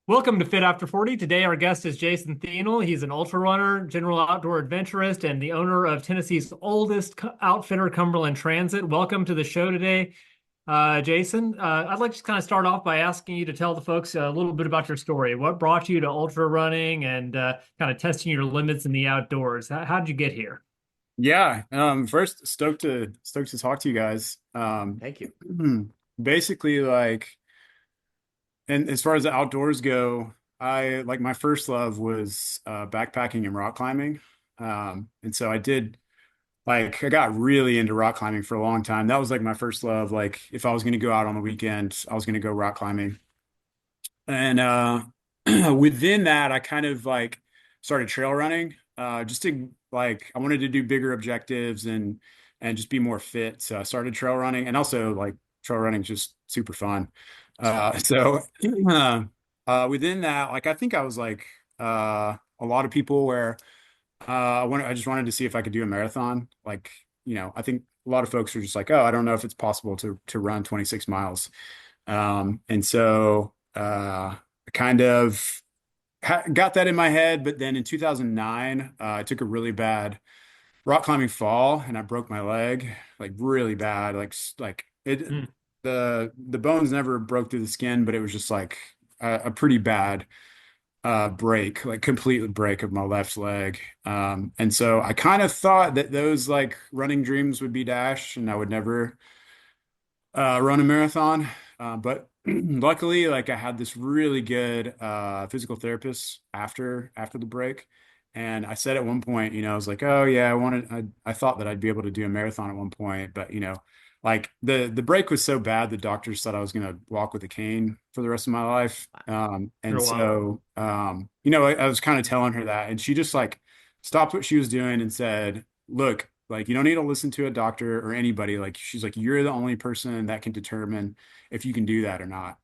Welcome to Fit After 40. Today, our guest is Jason Thienel. He's an ultra runner, general outdoor adventurist, and the owner of Tennessee's oldest outfitter, Cumberland Transit. Welcome to the show today, Jason. I'd like to kind of start off by asking you to tell the folks a little bit about your story. What brought you to ultra running and kind of testing your limits in the outdoors? How did you get here? Yeah. First, stoked to talk to you guys. Thank you. Basically, and as far as the outdoors go, I like my first love was backpacking and rock climbing. And so I got really into rock climbing for a long time. That was like my first love. Like if I was going to go out on the weekend, I was going to go rock climbing. And within that, I kind of like started trail running, just to like I wanted to do bigger objectives and just be more fit. So I started trail running, and also like trail running is just super fun. So within that, like I think I was like a lot of people where I just wanted to see if I could do a marathon. Like, I think a lot of folks are just like, oh, I don't know if it's possible to run 26 miles. And so I kind of got that in my head, but then in 2009, I took a really bad rock climbing fall and I broke my leg like really bad. Like it, Hmm. the bones never broke through the skin, but it was just like a pretty bad break, like complete break of my left leg. And so I kind of thought that those like running dreams would be dashed and I would never run a marathon. But luckily, like I had this really good physical therapist after the break. And I said at one point, I was like, oh yeah, I thought that I'd be able to do a marathon at one point, but like the break was so bad, the doctors thought I was gonna walk with a cane for the rest of my life. And Oh, wow. so I was kind of telling her that, and she just like stopped what she was doing and said, look, like, you don't need to listen to a doctor or anybody. Like, she's like, you're the only person that can determine if you can do that or not.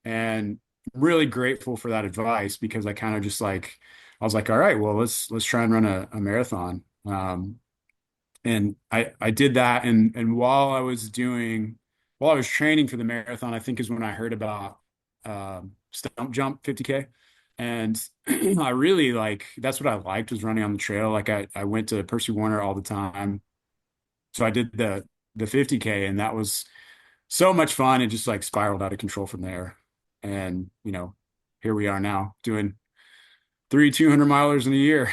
And I'm really grateful for that advice because I kind of just like, I was like, all right, well, let's try and run a marathon. And I did that. And while I was training for the marathon, I think is when I heard about stump jump 50K. And I really like that's what I liked was running on the trail. Like I went to Percy Warner all the time. So I did the 50K and that was so much fun. It just like spiraled out of control from there. And here we are now doing three 200 milers in a year.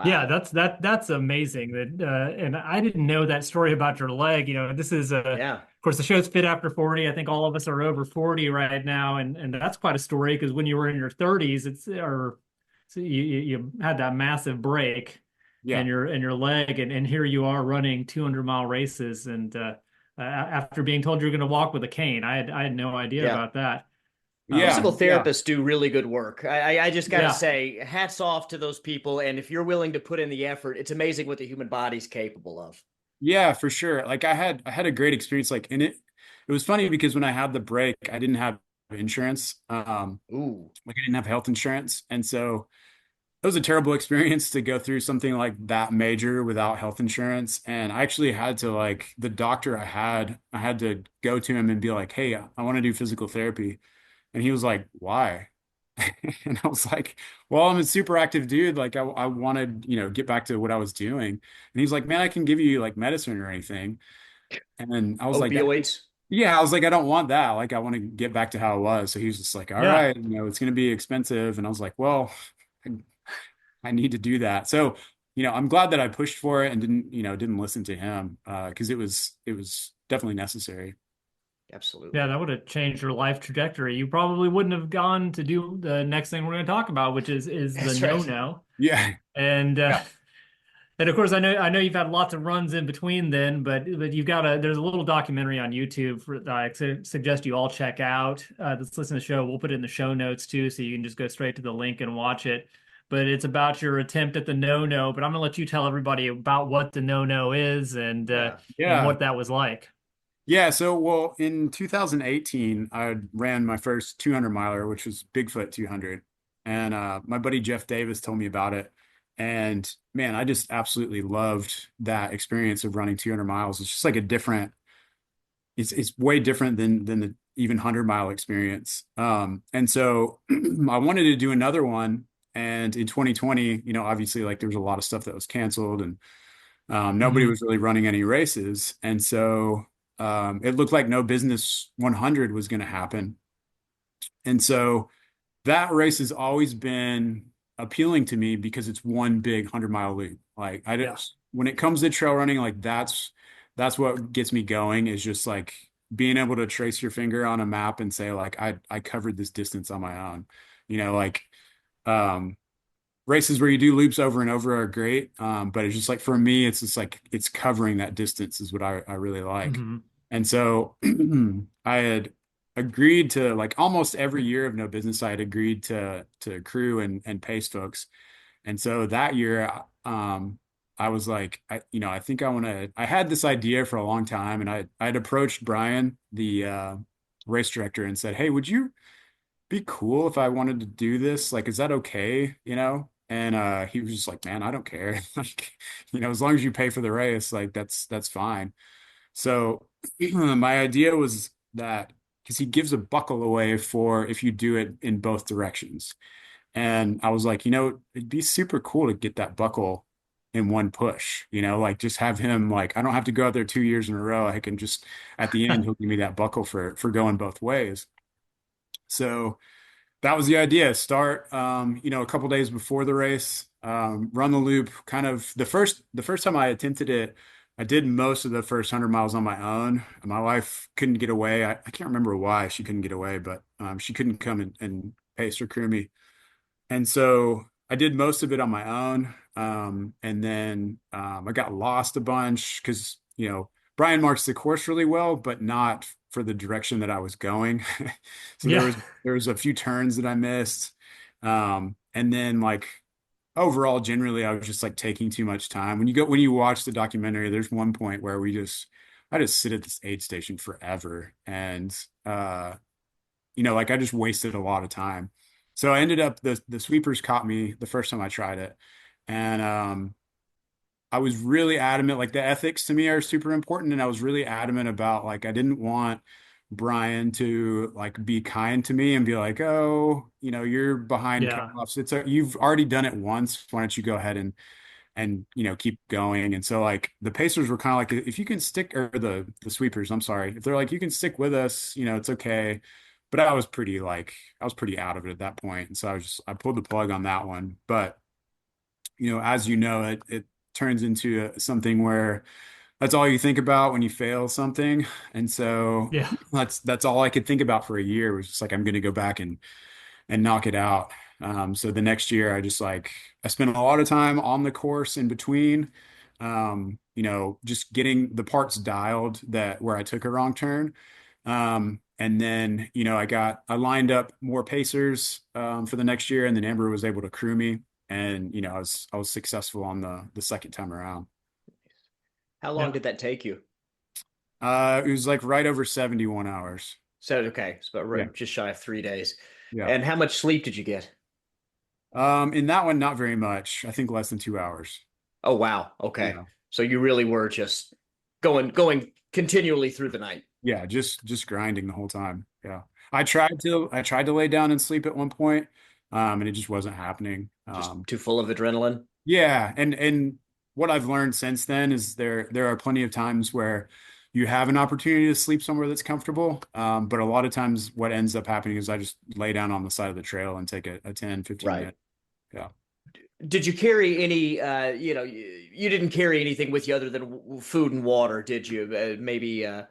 Yeah, Wow. that's amazing. And I didn't know that story about your leg. This is of Yeah. course the show's Fit After 40. I think all of us are over 40 right now, and that's quite a story because when you were in your 30s, so you had that massive break Yeah. in your leg, and here you are running 200-mile races, and after being told you're going to walk with a cane, I had no idea Yeah. about that. Yeah. Physical Yeah. therapists do really good work. I just got to Yeah. say, hats off to those people. And if you're willing to put in the effort, it's amazing what the human body's capable of. Yeah, for sure. Like I had a great experience. Like in it was funny because when I had the break, I didn't have insurance. Ooh. Like I didn't have health insurance. And so it was a terrible experience to go through something like that major without health insurance. And I actually had to like the doctor I had to go to him and be like, hey, I want to do physical therapy. And he was like, why? And I was like, well, I'm a super active dude. Like I wanted, get back to what I was doing. And he's like, man, I can give you like medicine or anything. And I was like, Opioids. yeah, I was like, I don't want that. Like I want to get back to how it was. So he was just like, all Yeah. right, it's going to be expensive. And I was like, well, I, I need to do that. So, I'm glad that I pushed for it and didn't listen to him because it was definitely necessary. Yeah, Absolutely. that would have changed your life trajectory. You probably wouldn't have gone to do the next thing we're going to talk about, which is the That's right. no-no. Yeah. And Yeah. and of course, I know you've had lots of runs in between then, but you've got there's a little documentary on YouTube that I suggest you all check out. Let's listen to the show. We'll put it in the show notes too, so you can just go straight to the link and watch it. But it's about your attempt at the no-no. But I'm gonna let you tell everybody about what the no-no is Yeah. and Yeah. what that was like. Yeah. So, well, in 2018, I ran my first 200 miler, which was Bigfoot 200. And my buddy Jeff Davis told me about it. And man, I just absolutely loved that experience of running 200 miles. It's just like it's way different than the even 100-mile experience. And so I wanted to do another one. And in 2020, obviously like there was a lot of stuff that was canceled, and nobody Mhm. was really running any races. And so it looked like No Business 100 was going to happen. And so that race has always been appealing to me because it's one big 100-mile loop. Like Yeah. when it comes to trail running, like that's what gets me going, is just like being able to trace your finger on a map and say like I covered this distance on my own. Like um races where you do loops over and over are great. But it's just like for me, it's just like it's covering that distance is what I really like. Mhm. And so I had agreed to, like, almost every year of No Business, I had agreed to crew and pace folks. And so that year, I was like, I think I had this idea for a long time, and I'd approached Brian, the race director, and said, "Hey, would you be cool if I wanted to do this? Like, is that okay?" And he was just like, "Man, I don't care. Like, as long as you pay for the race, like that's fine." So my idea was that, because he gives a buckle away for if you do it in both directions. And I was like, it'd be super cool to get that buckle in one push, like just have him, like, I don't have to go out there 2 years in a row. I can just, at the end, he'll give me that buckle for going both ways. So that was the idea. Start, a couple days before the race, run the loop. Kind of the first time I attempted it, I did most of the first 100 miles on my own. My wife couldn't get away. I can't remember why she couldn't get away, but she couldn't come and pace or crew me. And so I did most of it on my own. And then I got lost a bunch because, Brian marks the course really well, but not for the direction that I was going. So there Yeah. was there was a few turns that I missed. And then, like, overall, generally, I was just like taking too much time. When you watch the documentary, there's one point where I just sit at this aid station forever. And like I just wasted a lot of time. So I ended up, the sweepers caught me the first time I tried it. And I was really adamant, like the ethics to me are super important. And I was really adamant about, like, I didn't want Brian to like be kind to me and be like, "Oh, you're behind Yeah. cutoffs. You've already done it once. Why don't you go ahead and keep going?" And so, like, the pacers were kind of like, if you can stick, or the sweepers, I'm sorry, if they're like, you can stick with us, it's okay. But I was pretty out of it at that point. And so I pulled the plug on that one. But as it turns into something where that's all you think about when you fail something. And so Yeah. that's all I could think about for a year, was just like, I'm going to go back and knock it out. So the next year, I spent a lot of time on the course in between, just getting the parts dialed that where I took a wrong turn. And then, I lined up more pacers, for the next year, and then Amber was able to crew me. And, I was successful on the second time around. How long Yeah. did that take you? It was like right over 71 hours. So okay, it's about Yeah. just shy of 3 days. Yeah. And how much sleep did you get? In that one, not very much. I think less than 2 hours. Oh wow. Okay. Yeah. So you really were just going continually through the night. Yeah. Just grinding the whole time. Yeah. I tried to lay down and sleep at one point, and it just wasn't happening. Just too full of adrenaline. Yeah. And what I've learned since then is there are plenty of times where you have an opportunity to sleep somewhere that's comfortable. But a lot of times what ends up happening is I just lay down on the side of the trail and take a 10, 15 Right. minute. Yeah. Did you carry any you didn't carry anything with you other than food and water, did you? Maybe a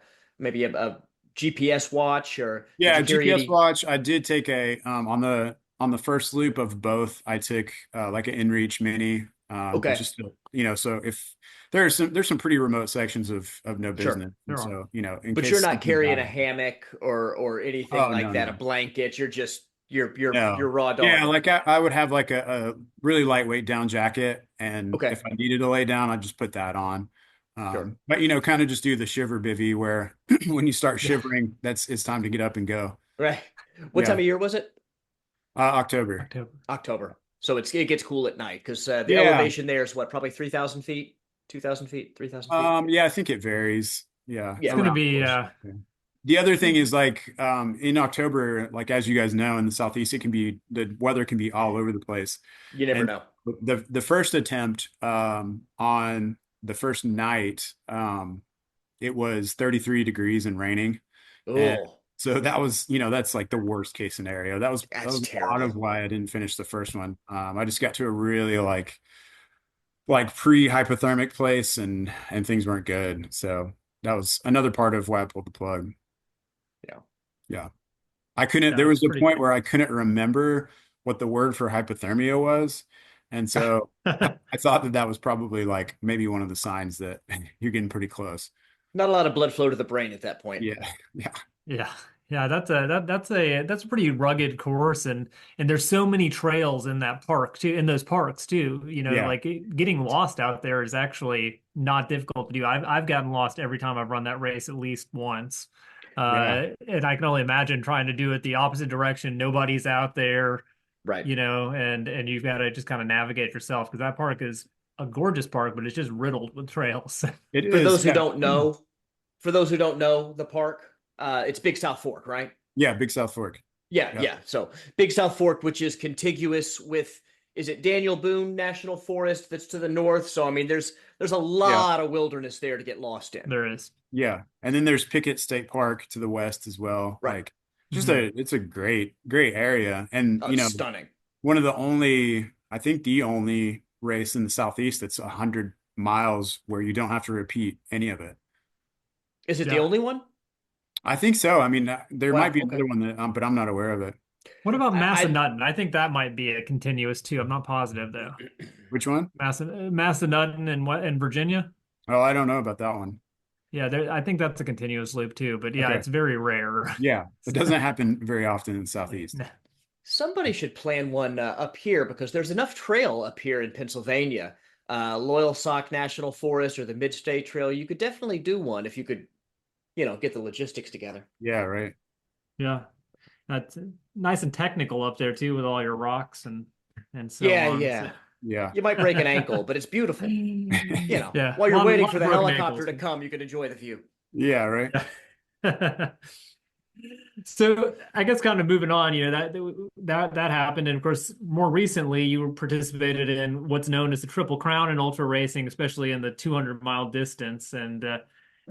GPS watch, or did Yeah, you carry GPS any? watch. I did take a on the first loop of both. I took like an InReach Mini, which Okay, is still, so if there's some pretty remote sections of No sure. Business, and There are. so, in But you're case not something carrying bad a happens. hammock or anything Oh, like no, that, a no, blanket. You're just you're no. raw Yeah, dogging. like I would have like a really lightweight down jacket, and Okay, if I needed to lay down, I'd just put that on. sure. But, kind of just do the shiver bivvy where when you start Yeah. shivering, it's time to get up and go. Right. What time Yeah. of year was it? October. October. October. So it gets cool at night because the Yeah. elevation there is what, probably 3,000 feet, 2,000 feet, 3,000 feet. Yeah, I think it varies. Yeah, It's Yeah. going to around be those. Yeah. The other thing is like in October, like as you guys know, in the Southeast, the weather can be all over the place. You never And know. the first attempt on the first night, it was 33 degrees and raining. And Oh, so that was, that's like the worst case scenario. That was that's a lot of terrible. why I didn't finish the first one. I just got to a really like pre-hypothermic place and things weren't good. So that was another part of why I pulled the plug. Yeah. Yeah. There Yeah, it's was a pretty. point where I couldn't remember what the word for hypothermia was. And so I thought that that was probably like maybe one of the signs that you're getting pretty close. Not a lot of blood flow to the brain at that point. Yeah. Yeah. Yeah. Yeah, that's a pretty rugged course, and there's so many trails in that park too, in those parks too. Yeah. Like getting lost out there is actually not difficult to do. I've gotten lost every time I've run that race at least once. Yeah. And I can only imagine trying to do it the opposite direction. Nobody's out there, Right. and you've got to just kind of navigate yourself because that park is a gorgeous park, but it's just riddled with trails. It For is. those who Yeah. don't know, for those who don't know the park, it's Big South Fork, right? Yeah. Big South Fork. Yeah, Yeah. yeah. So Big South Fork, which is contiguous with, is it Daniel Boone National Forest that's to the north? So I mean, there's a Yeah. lot of wilderness there to get lost in. There is. Yeah. And then there's Pickett State Park to the west as well. Right. Like Mhm. it's a great area. And, Oh, it's stunning. one of the only, I think the only race in the Southeast that's 100 miles where you don't have to repeat any of it. Is it the Yeah. only one? I think so. I mean, there might Wow. be Okay. another one that, but I'm not aware of it. What about I Massanutten? I think that might be a continuous too. I'm not positive though. Which one? Massanutten and what in Virginia? Oh, I don't know about that one. Yeah, I think that's a continuous loop too. But yeah, Okay. it's very rare. Yeah. It doesn't happen very often in the Southeast. Somebody should plan one up here because there's enough trail up here in Pennsylvania. Loyal Sock National Forest or the Mid-State Trail. You could definitely do one if you could, get the logistics together. Yeah, right. Yeah, that's nice and technical up there too with all your rocks and so Yeah, on. So, yeah. Yeah. You might break an ankle, but it's beautiful. yeah, While a you're waiting lot for of the broken helicopter ankles. to come, you can enjoy the view. Yeah, right. Yeah. So I guess kind of moving on, that happened, and of course, more recently, you participated in what's known as the Triple Crown in ultra racing, especially in the 200-mile distance. And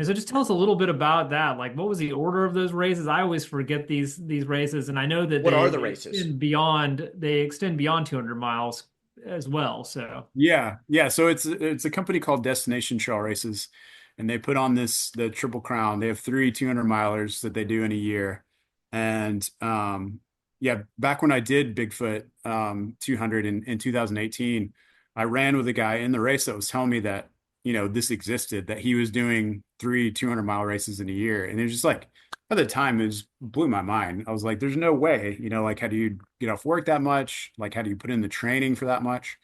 so, just tell us a little bit about that. Like, what was the order of those races? I always forget these races, and I know that What they are the they races? extend beyond 200 miles as well. So Yeah. Yeah. So it's a company called Destination Trail Races, and they put on the Triple Crown. They have three 200 milers that they do in a year. And yeah, back when I did Bigfoot 200 in 2018, I ran with a guy in the race that was telling me that, this existed, that he was doing three 200-mile races in a year. And it was just like, at the time, it just blew my mind. I was like, there's no way, like, how do you get off work that much? Like, how do you put in the training for that much?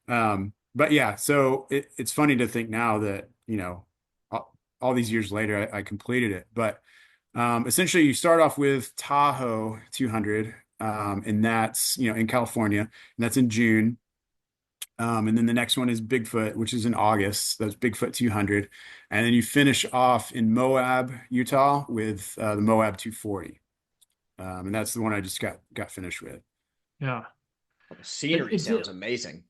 But yeah, so it's funny to think now that, all these years later, I completed it. But essentially, you start off with Tahoe 200, and that's, in California, and that's in June. And then the next one is Bigfoot, which is in August. That's Bigfoot 200. And then you finish off in Moab, Utah with the Moab 240. And that's the one I just got finished with. yeah, Oh, the it, scenery it sounds amazing.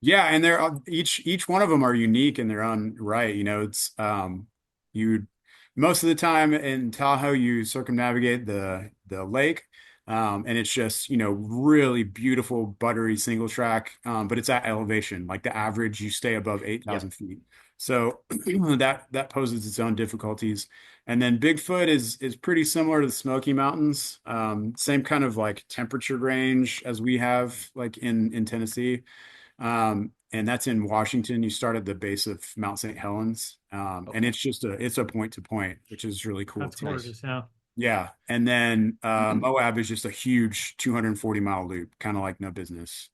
Yeah, and they're each one of them are unique in their own right. It's you most of the time in Tahoe you circumnavigate the lake, and it's just really beautiful buttery single track, but it's at elevation. Like the average, you stay above Yep. 8,000 feet, so that poses its own difficulties. And then Bigfoot is pretty similar to the Smoky Mountains, same kind of like temperature range as we have like in Tennessee. And that's in Washington. You start at the base of Mount St. Helens. And Okay. it's a point to point, which is really cool that's too. Nice. gorgeous. Yeah. Yeah. And then Moab is just a huge 240-mile loop, kind of like no business,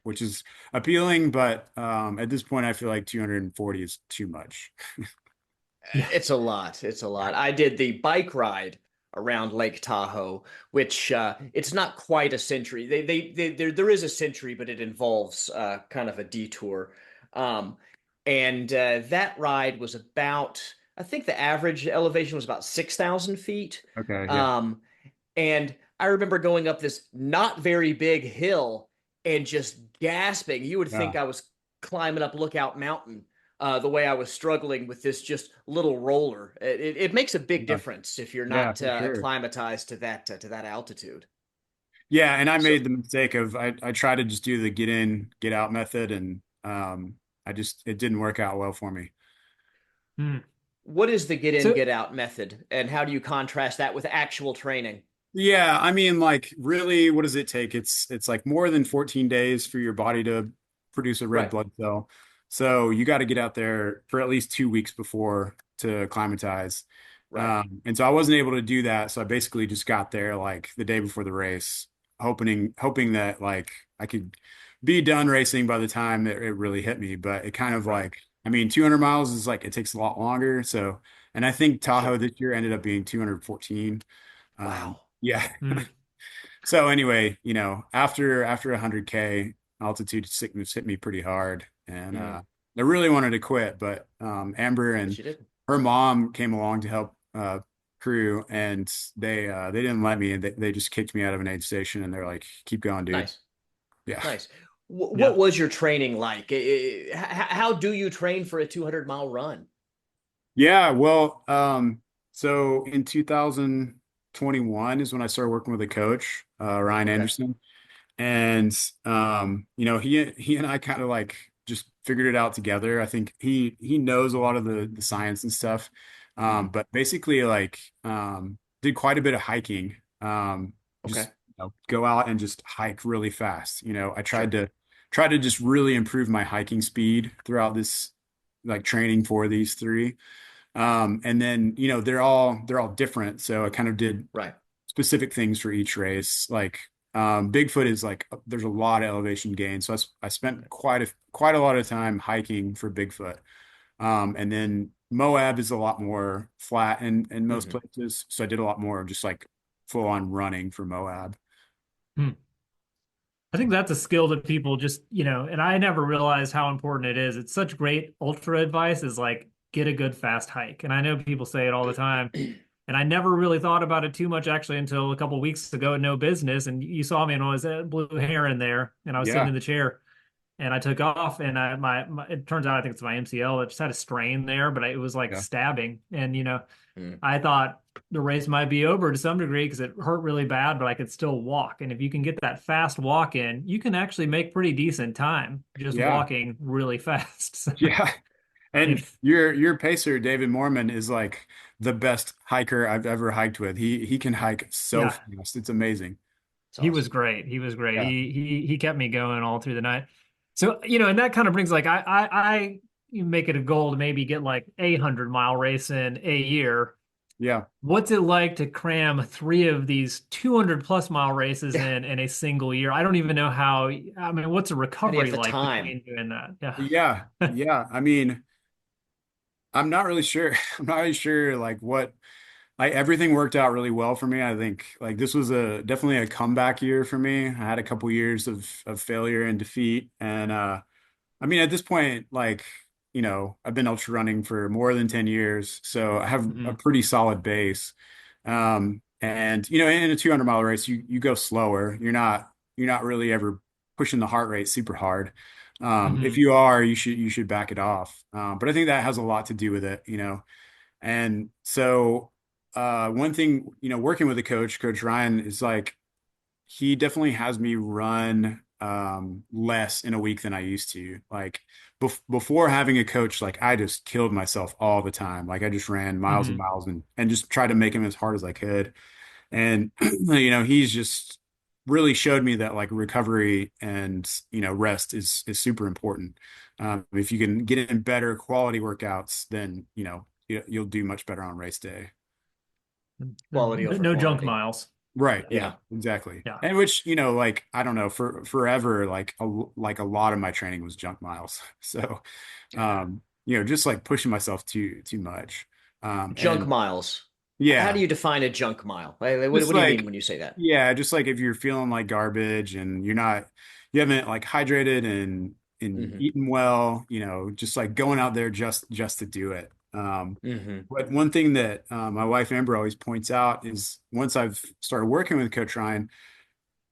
which is appealing. But at this point, I feel like 240 is too much. Yeah. It's a lot. It's a lot. I did the bike ride around Lake Tahoe, which it's not quite a century. There is a century, but it involves kind of a detour. Um, and that ride was about I think the average elevation was about 6,000 feet. Okay, yeah. Um, and I remember going up this not very big hill and just gasping. You would Yeah. think I was climbing up Lookout Mountain, the way I was struggling with this just little roller. It makes a big Yeah, difference if you're yeah, not for sure. acclimatized to that altitude. Yeah, and I So, made the mistake of I tried to just do the get in, get out method, and I just it didn't work out well for me. Hmm. what is the get in, So get out method, and how do you contrast that with actual training? Yeah, I mean, like, really, what does it take? It's like more than 14 days for your body to produce a red Right, blood cell. So you got to get out there for at least 2 weeks before to acclimatize. right. And so I wasn't able to do that. So I basically just got there like the day before the race, hoping that like I could be done racing by the time it really hit me. But it kind of Right. like, I mean, 200 miles is like it takes a lot longer. So, and I think Tahoe Sure. this year ended up being 214. Wow. Yeah. hmm. So anyway, after 100K, altitude sickness hit me pretty hard, and Mm, I really wanted to quit, but Amber but and you didn't. her mom came along to help crew, and they didn't let me, and they just kicked me out of an aid station, and they're like, "Keep going, dude." Nice. Yeah. Nice. Yeah. What was your training like? How do you train for a 200-mile run? Yeah, well, so in 2021 is when I started working with a coach, Ryan Okay. Anderson. And he and I kind of like just figured it out together. I think he knows a lot of the science and stuff. Hmm. But basically like did quite a bit of hiking. Okay. Just go out and just hike really fast. I tried Sure. to just really improve my hiking speed throughout this like training for these three. And then, they're all different. So I kind of did Right. specific things for each race. Like Bigfoot is like there's a lot of elevation gain. So I spent quite a lot of time hiking for Bigfoot. And then Moab is a lot more flat in most Hmm. places. So I did a lot more of just like full on running for Moab. Hmm. I think that's a skill that people just, and I never realized how important it is. It's such great ultra advice is like get a good fast hike. And I know people say it all the time. And I never really thought about it too much actually until a couple of weeks ago at No Business. And you saw me and I was blue hair in there and I was sitting Yeah. in the chair and I took off and it turns out I think it's my MCL. It just had a strain there, but it was like Yeah. stabbing. And Mm. I thought the race might be over to some degree because it hurt really bad, but I could still walk. And if you can get that fast walk in, you can actually make pretty decent time just Yeah. walking really fast. So Yeah. And if your pacer, David Mormon, is like the best hiker I've ever hiked with. He can hike so yeah, fast. It's amazing. It's he was awesome. great. He was great. Yeah. He kept me going all through the night. So, and that kind of brings like I you make it a goal to maybe get like 100-mile race in a year. Yeah. What's it like to cram three of these 200 plus mile races in a single year? I don't even know how, I mean, what's a How do you recovery have the like time? between doing that? Yeah. Yeah. Yeah. I mean, I'm not really sure. I'm not really sure like what like everything worked out really well for me. I think like this was a definitely a comeback year for me. I had a couple years of failure and defeat. And I mean at this point, like, I've been ultra running for more than 10 years. So I have a hmm pretty solid base. And in a 200-mile race, you go slower. You're not really ever pushing the heart rate super hard. If hmm you are, you should back it off. But I think that has a lot to do with it. And so one thing, working with a coach, Coach Ryan, is like he definitely has me run less in a week than I used to. Like before having a coach, like I just killed myself all the time. Like I just ran miles and hmm miles and just tried to make him as hard as I could. And he's just really showed me that like recovery and rest is super important. If you can get in better quality workouts, then you'll do much better on race day. Quality over No junk quantity. miles. Right. Yeah, Yeah. exactly. Yeah. And which, like, I don't know, for forever, like a lot of my training was junk miles. So, Yeah. just like pushing myself too much. Junk And miles. How do yeah, you define a junk mile? just What do you mean like, when you say that? yeah, just like if you're feeling like garbage and you haven't like hydrated and Hmm. eaten well, just like going out there just to do it. Hmm. But one thing that my wife Amber always points out is once I've started working with Coach Ryan,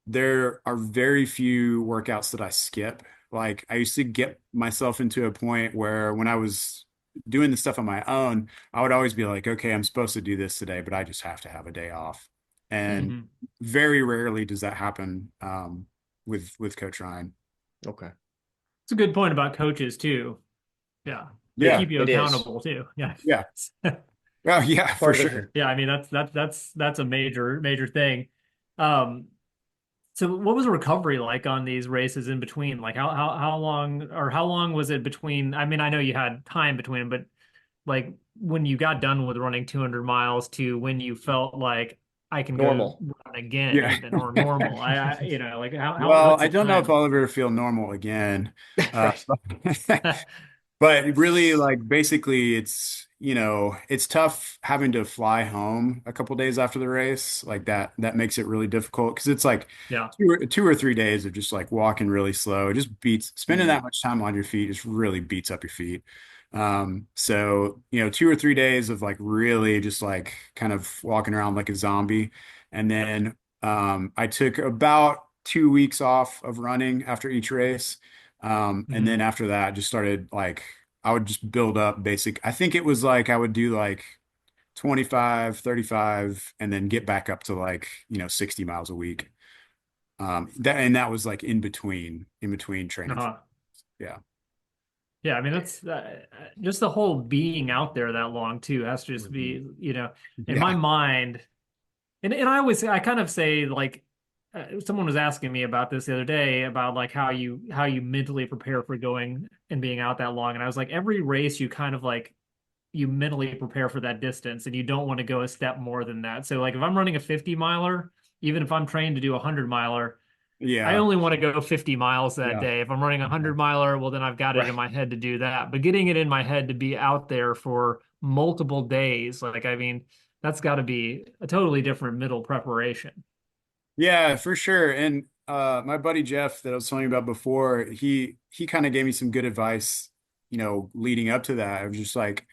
there are very few workouts that I skip. Like I used to get myself into a point where when I was doing the stuff on my own, I would always be like, okay, I'm supposed to do this today, but I just have to have a day off. And Mhm. very rarely does that happen with Coach Ryan. Okay. It's a good point about coaches too. Yeah. They Yeah, keep you It is accountable too. Yeah. yeah. Oh yeah, for part of the. sure. Yeah, I mean that's a major thing. Um, so what was the recovery like on these races in between? Like how long or how long was it between? I mean, I know you had time between them, but like when you got done with running 200 miles to when you felt like I can go Normal. run again Yeah. even or normal. Like how Well, what's I the don't know if time? I'll ever feel normal again. Uh, Right. but really, like, basically, it's tough having to fly home a couple days after the race. Like that makes it really difficult because it's like Yeah. 2 or 3 days of just like walking really slow. It just beats spending Mm. that much time on your feet just really beats up your feet. So 2 or 3 days of like really just like kind of walking around like a zombie. And then I took about 2 weeks off of running after each race. And Mhm. then after that, just started like I would just build up basic. I think it was like I would do like 25, 35, and then get back up to like, 60 miles a week. That was like in between training. Uh-huh. Yeah. Yeah, I mean that's just the whole being out there that long too has to just Mhm. be, you know, in my Yeah. mind. And I kind of say like someone was asking me about this the other day about like how you mentally prepare for going and being out that long, and I was like every race you kind of like you mentally prepare for that distance and you don't want to go a step more than that. So like if I'm running a 50 miler, even if I'm trained to do a 100 miler, I Yeah. only want to go 50 miles that Yeah. day. If I'm running a Yeah. 100 miler, well, then I've got it in Right. my head to do that. But getting it in my head to be out there for multiple days, like, I mean, that's got to be a totally different middle preparation. Yeah, for sure. And my buddy Jeff that I was telling you about before, he kind of gave me some good advice, leading up to that. I was just like,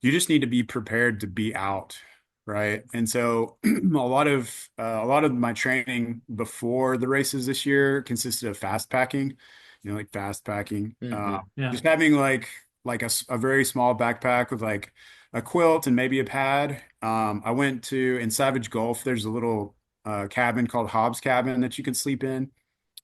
you just need to be prepared to be out, right? And so a lot of my training before the races this year consisted of fast packing, like fast packing, Hmm. Yeah. just having like a very small backpack with like a quilt and maybe a pad. I went to in Savage Gulf. There's a little cabin called Hobbs Cabin that you can sleep in.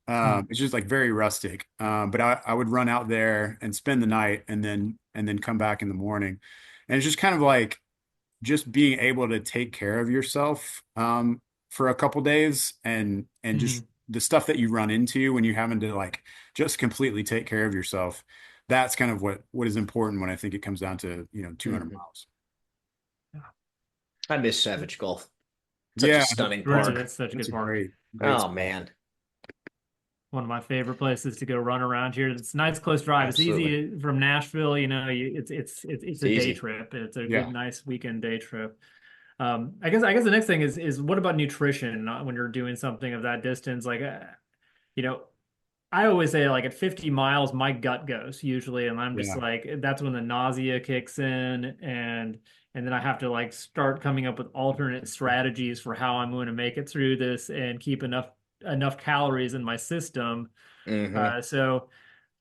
Hmm. It's just like very rustic. But I would run out there and spend the night and then come back in the morning. And it's just kind of like just being able to take care of yourself for a couple days and just Hmm. the stuff that you run into when you're having to like just completely take care of yourself. That's kind of what is important when I think it comes down to, 200 Hmm. miles. I miss Savage Golf. Such a Yeah, stunning Really, park. that's such a that's good a park. great Oh spot. man. One of my favorite places to go run around here. It's a nice close drive. It's Absolutely. easy from Nashville, it's It's a day easy. trip. It's a good, Yeah. nice weekend day trip. I guess the next thing is what about nutrition when you're doing something of that distance? Like, you know, I always say like at 50 miles, my gut goes usually, and I'm just Yeah. like that's when the nausea kicks in, and then I have to like start coming up with alternate strategies for how I'm going to make it through this and keep enough calories in my system. Hmm.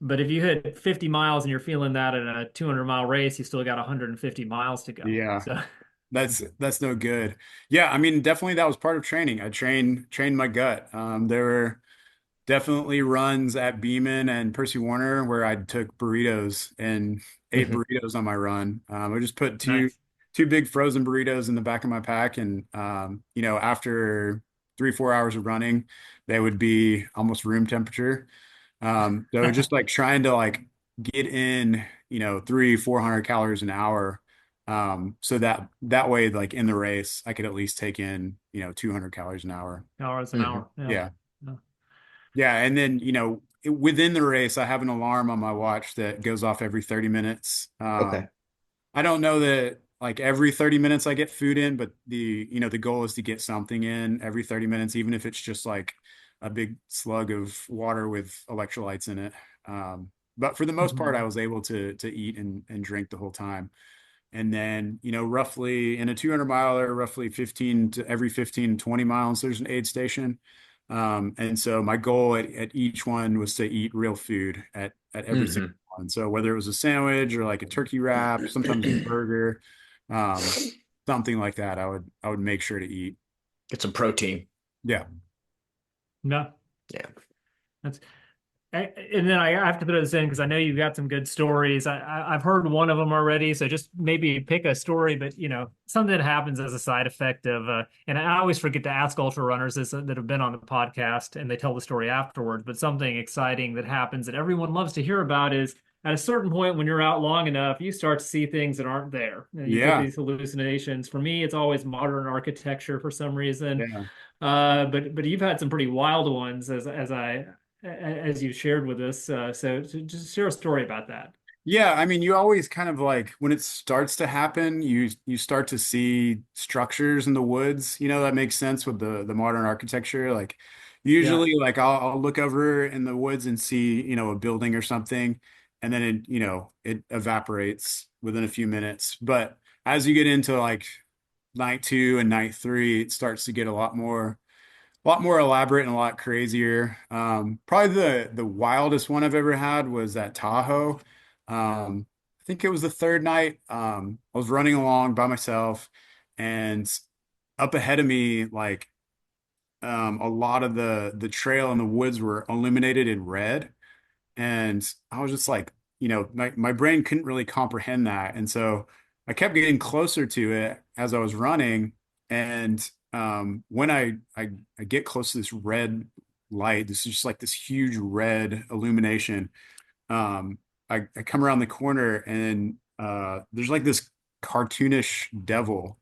But if you hit 50 miles and you're feeling that in a 200-mile race, you still got 150 miles to go. Yeah. So, That's no good. Yeah, I mean, definitely that was part of training. I trained my gut. There were definitely runs at Beeman and Percy Warner where I took burritos and ate Hmm. burritos on my run. I just put two nice. two big frozen burritos in the back of my pack, and after 3-4 hours of running, they would be almost room temperature. So just like trying to like get in, 300-400 calories an hour. So that way, like in the race, I could at least take in, 200 calories an hour. Hours an Hmm. hour. Yeah. Yeah. Yeah. Yeah. And then, within the race, I have an alarm on my watch that goes off every 30 minutes. Okay. I don't know that like every 30 minutes I get food in, but the goal is to get something in every 30 minutes, even if it's just like a big slug of water with electrolytes in it. but for the most part, Mhm. I was able to eat and drink the whole time. And then, roughly in a 200 miler, roughly 15 to every 15 to 20 miles, there's an aid station. And so my goal at each one was to eat real food at every single Hmm. one. So whether it was a sandwich or like a turkey wrap, sometimes a burger, um, something like that, I would make sure to eat. Get some protein. Yeah. No, Yeah. that's and then I have to put this in because I know you've got some good stories. I've heard one of them already, so just maybe pick a story, but something that happens as a side effect of and I always forget to ask ultra runners this that have been on the podcast and they tell the story afterwards, but something exciting that happens that everyone loves to hear about is at a certain point when you're out long enough, you start to see things that aren't there. And you get Yeah. these hallucinations. For me, it's always modern architecture for some reason. Yeah. But you've had some pretty wild ones as you shared with us. So just share a story about that. Yeah, I mean, you always kind of like when it starts to happen, you start to see structures in the woods. That makes sense with the modern architecture. Like Yeah. usually like I'll look over in the woods and see, a building or something, and then it evaporates within a few minutes. But as you get into like night two and night three, it starts to get a lot more elaborate and a lot crazier. Probably the wildest one I've ever had was at Tahoe. I think it was the third night. I was running along by myself, and up ahead of me, like a lot of the trail and the woods were illuminated in red, and I was just like, my brain couldn't really comprehend that, and so I kept getting closer to it as I was running, and when I get close to this red light, this is just like this huge red illumination. I come around the corner and there's like this cartoonish devil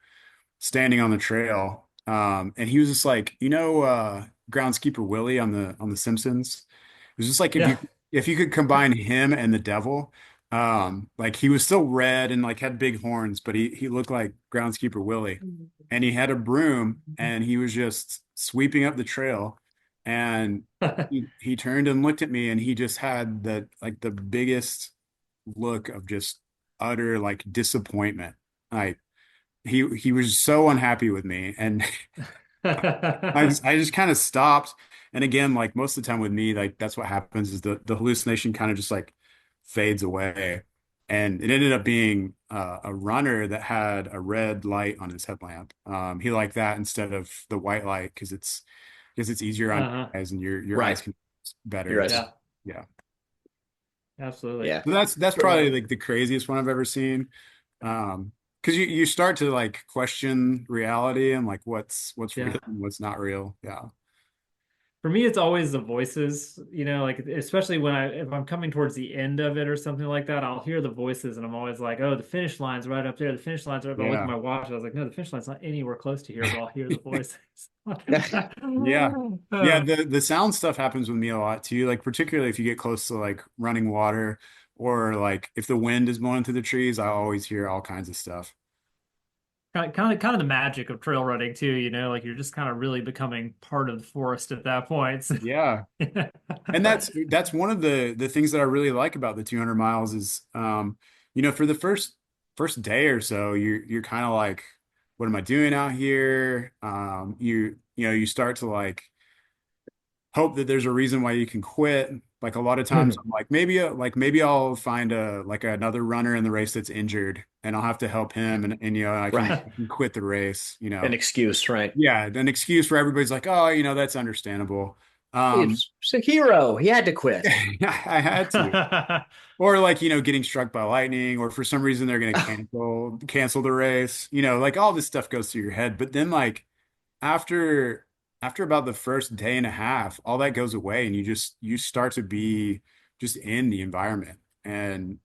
standing on the trail. And he was just like, groundskeeper Willie on the Simpsons. It was just like if you Yeah. if you could combine him and the devil, like he was still red and like had big horns, but he looked like groundskeeper Willie. And he had a broom and he was just sweeping up the trail. And he turned and looked at me and he just had the biggest look of just utter like disappointment. Like he was so unhappy with me, and I just kind of stopped. And again, like most of the time with me, like that's what happens is the hallucination kind of just like fades away. And it ended up being a runner that had a red light on his headlamp. He liked that instead of the white light because it's easier on Uh-huh. your eyes and your eyes Right. can better. You're right. Yeah, Yeah. absolutely. Yeah. So that's probably like the craziest one I've ever seen. Because you start to like question reality and like what's real Yeah. and what's not real. Yeah. For me, it's always the voices, like especially if I'm coming towards the end of it or something like that, I'll hear the voices and I'm always like, oh, the finish line's right up there. The finish line's right. But I look at Yeah. my watch. I was like, no, the finish line's not anywhere close to here, but I'll hear the voices. Yeah. Yeah, Uh, the sound stuff happens with me a lot too. Like particularly if you get close to like running water or like if the wind is blowing through the trees, I always hear all kinds of stuff. kind of the magic of trail running too, like you're just kind of really becoming part of the forest at that point. Yeah. And that's one of the things that I really like about the 200 miles is for the first day or so you're kind of like what am I doing out here? You start to hope that there's a reason why you can quit. Like a lot of times I'm like maybe I'll find another runner in the race that's injured and I'll have to help him and I can, Right. I can quit the race. An excuse, right? Yeah, an excuse for everybody's like, oh, that's understandable. Um, It's a hero. He had to quit. I had to. Or like, getting struck by lightning, or for some reason they're gonna cancel the race. Like all this stuff goes through your head. But then like after after about the first day and a half, all that goes away and you start to be just in the environment. And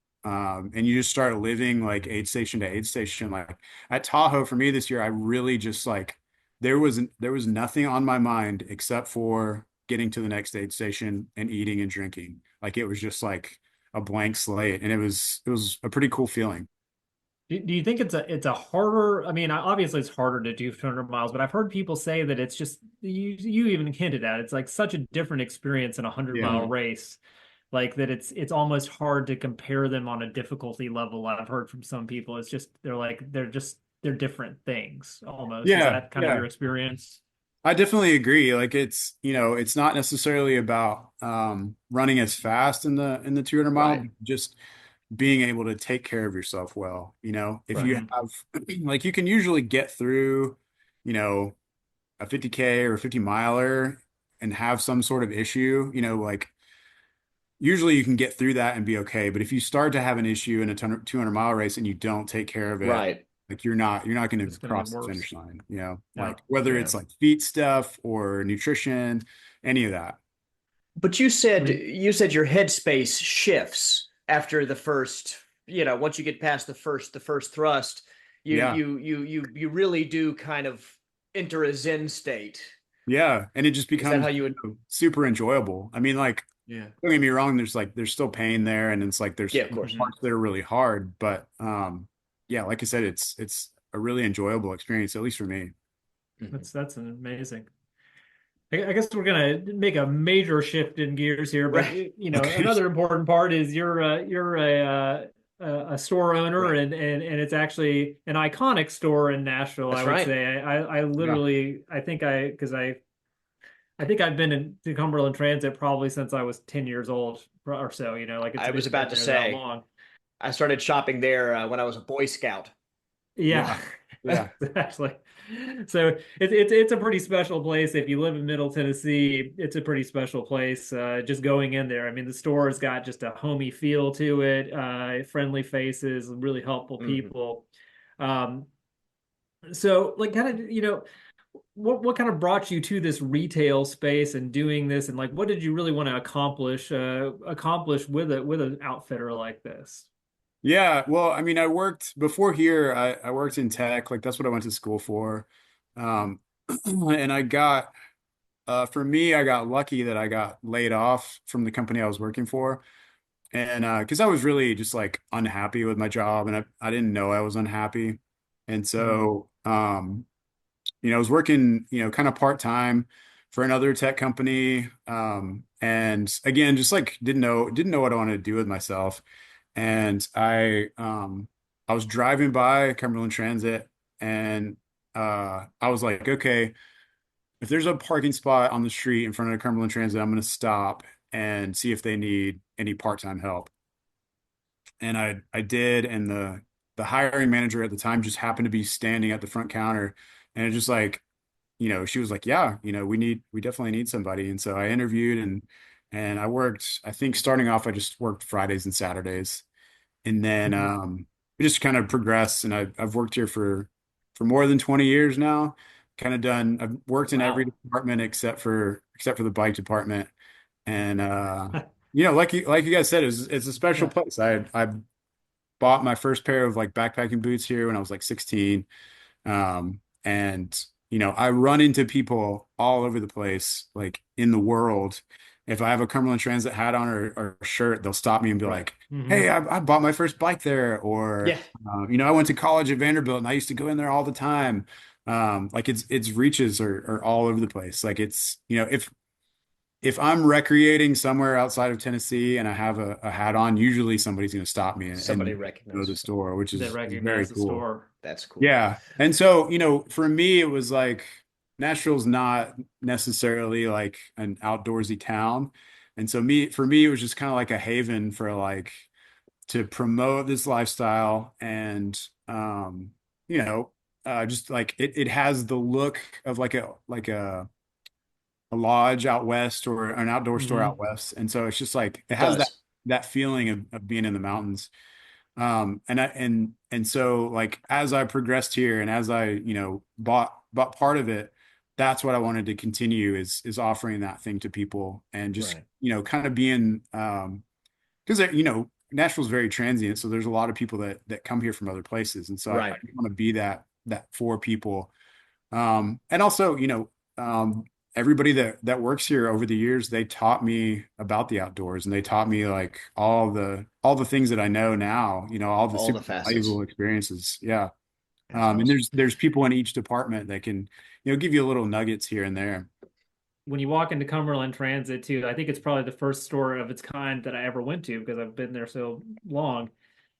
you just start living like aid station to aid station. Like at Tahoe for me this year, I really just like there was nothing on my mind except for getting to the next aid station and eating and drinking. Like it was just like a blank slate, and it was a pretty cool feeling. Do you think it's a harder? I mean, obviously it's harder to do 200 miles, but I've heard people say that it's just you even hinted at it's like such a different experience in a 100 mile Yeah. Mhm. race. like that it's almost hard to compare them on a difficulty level. I've heard from some people. It's just they're different things almost. Is Yeah, that kind of yeah. your experience? I definitely agree. Like it's, it's not necessarily about running as fast in the 200 mile, Right. but just being able to take care of yourself well. If you Right. Mhm. have like you can usually get through, you know, a 50K or a 50 miler and have some sort of issue, like usually you can get through that and be okay. But if you start to have an issue in a 200-mile race and you don't take care of it, Right. like you're not going It's to going to get cross the worse. finish line, Yeah. like whether Yeah. it's like feet stuff or nutrition, any of that. But you said your headspace shifts after the first, once you get past the first thrust, Yeah. you really do kind of enter a Zen state. Yeah. And it just Is that becomes how you would? super enjoyable. I mean, like, Yeah. don't get me wrong, there's still pain there and it's like Yeah, there's of course. Mhm. parts that are really hard, but yeah, like I said, it's a really enjoyable experience, at least for me. Mhm. That's an amazing. I guess we're gonna make a major shift in gears here, but Right. Okay. another important part is you're a store owner, Right. and it's actually an iconic store in Nashville. I That's would right. say I Yeah. literally I think I've been to Cumberland Transit probably since I was 10 years old or so. Like I was it's been about to there that say long. I started shopping there when I was a Boy Scout. Yeah, Yeah. Yeah. exactly. So it's a pretty special place. If you live in Middle Tennessee, it's a pretty special place. Just going in there, I mean, the store has got just a homey feel to it. Friendly faces, really helpful Hmm. people. Um, so like kind of, what kind of brought you to this retail space and doing this, and like what did you really want to accomplish with an outfitter like this? Yeah, well, I mean, I worked before here, I worked in tech, like that's what I went to school for. Um, and for me, I got lucky that I got laid off from the company I was working for. And because I was really just like unhappy with my job and I didn't know I was unhappy. And Mm, so, I was working, kind of part-time for another tech company. And again, just like didn't know what I wanted to do with myself. And I was driving by Cumberland Transit and I was like, okay, if there's a parking spot on the street in front of Cumberland Transit, I'm going to stop and see if they need any part-time help. And I did, and the hiring manager at the time just happened to be standing at the front counter, and it just like, she was like, yeah, we definitely need somebody. And so I interviewed and I worked, I think starting off, I just worked Fridays and Saturdays. And then mhm. it just kind of progressed, and I've worked here for more than 20 years now. I've worked in every Wow. department except for the bike department. And like you guys said, it's a special Yeah. place. I bought my first pair of like backpacking boots here when I was like 16. And I run into people all over the place, like in the world. If I have a Cumberland Transit hat on or shirt, they'll stop me and be Right. like, "Hey, Hmm. I bought my first bike there," Yeah. or I went to college at Vanderbilt and I used to go in there all the time. Like its reaches are all over the place. Like it's, if I'm recreating somewhere outside of Tennessee and I have a hat on, usually somebody's going to stop me Somebody and go to the recognizes it. store, which That is very recognize the cool. store. That's cool. Yeah. And so, for me, it was like Nashville's not necessarily like an outdoorsy town. And so for me, it was just kind of like a haven for like to promote this lifestyle and, you know, just like it has the look of like a lodge out west or an outdoor store out Hmm. west. And so it's just like it It has that does. that feeling of being in the mountains. And so like as I progressed here and as I, bought part of it, that's what I wanted to continue is offering that thing to people and just, Right. kind of being because Nashville's very transient. So there's a lot of people that come here from other places. And so I Right. want to be that for people. And also, everybody that works here over the years, they taught me about the outdoors and they taught me like all the things that I know now, all the All the super facets. valuable experiences. Yeah. That's And awesome. there's people in each department that can, give you little nuggets here and there. when you walk into Cumberland Transit too, I think it's probably the first store of its kind that I ever went to because I've been there so long,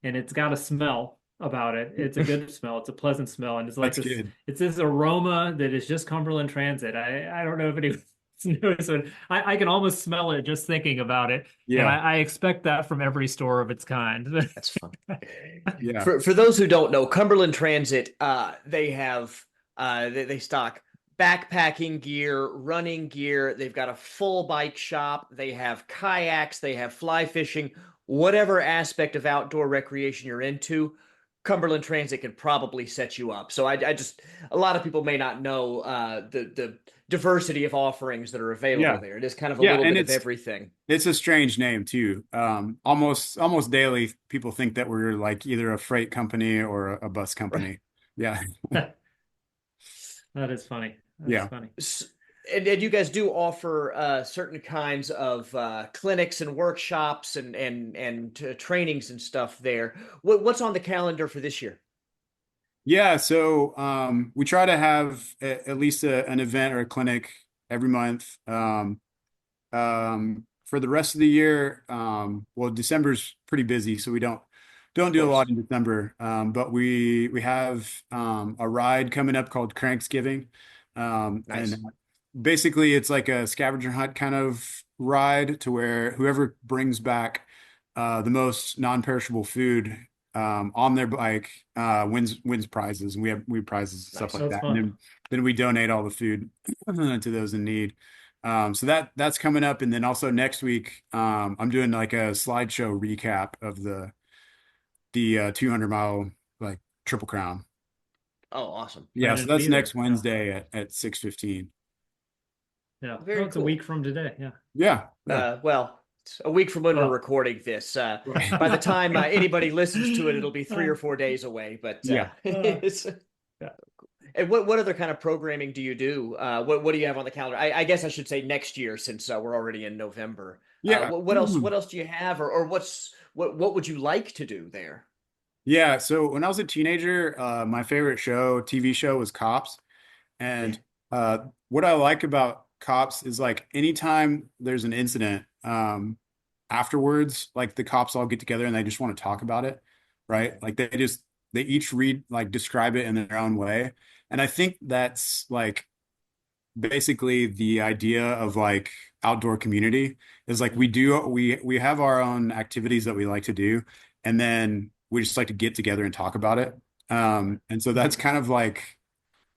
and it's got a smell about it. It's a good smell. It's a pleasant smell, and it's like That's this. good. It's this aroma that is just Cumberland Transit. I don't know if anyone's noticed it. I can almost smell it just thinking about it, and Yeah. I expect that from every store of its kind. That's fun. Yeah. For those who don't know, Cumberland Transit, they have they stock backpacking gear, running gear. They've got a full bike shop. They have kayaks. They have fly fishing. Whatever aspect of outdoor recreation you're into, Cumberland Transit can probably set you up. So I just a lot of people may not know the diversity of offerings that are available Yeah. there. It is kind of a Yeah. little And bit of everything. it's a strange name too. Almost daily, people think that we're like either a freight company or a bus Right. company. Yeah. That is funny. That's Yeah. funny. And you guys do offer certain kinds of clinics and workshops and trainings and stuff there. What's on the calendar for this year? Yeah. So we try to have at least an event or a clinic every month. For the rest of the year, well, December's pretty busy, so we don't Of do a course. lot in December. But we have a ride coming up called Cranksgiving. And Nice. basically it's like a scavenger hunt kind of ride to where whoever brings back the most non-perishable food on their bike wins prizes, and we have prizes and stuff Nice. like That's that. And fun. then we donate all the food to those in need. So that's coming up, and then also next week I'm doing like a slideshow recap of the 200-mile like Triple Crown. Oh, awesome. Yeah, Planning so to that's be there. next Yeah. Wednesday at 6:15. Yeah. No, Very it's a cool. week from today. Yeah. Yeah, yeah. Well, it's a week from when we're Well, recording this. Right. By the time anybody listens to it, it'll be 3 or 4 days away. But Yeah. it's yeah. and what other kind of programming do you do? What do you have on the calendar? I guess I should say next year since we're already in November. Yeah. What else do you have, or what would you like to do there? Yeah, so when I was a teenager, my favorite TV show was Cops. Yeah, And what I like about Cops is like anytime there's an incident, afterwards, like the cops all get together and they just want to talk about it, right? Like they each describe it in their own way. And I think that's like basically the idea of like outdoor community is like we have our own activities that we like to do, and then we just like to get together and talk about it. And so that's kind of like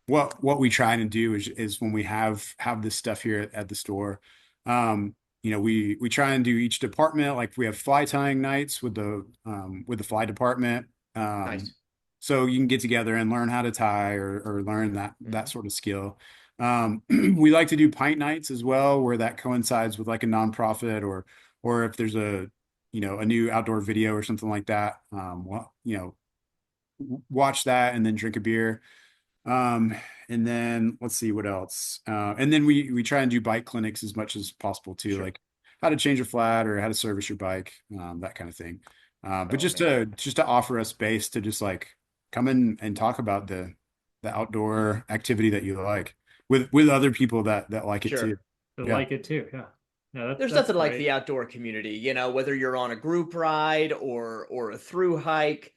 what we try and do is when we have this stuff here at the store. We try and do each department, like we have fly tying nights with the fly department. nice. So you can get together and learn how to tie or learn that Mhm. sort of skill. We like to do pint nights as well, where that coincides with like a nonprofit or if there's a new outdoor video or something like that. Watch that and then drink a beer. And then let's see what else. And then we try and do bike clinics as much as possible too, Sure. like how to change a flat or how to service your bike, that kind of thing. But Oh just man, to offer a space to just like come in and talk about the outdoor activity that you like with other people that like it too. sure. I Yeah. like it too. Yeah. Yeah. There's That's nothing like great. the outdoor community, whether you're on a group ride or a through hike.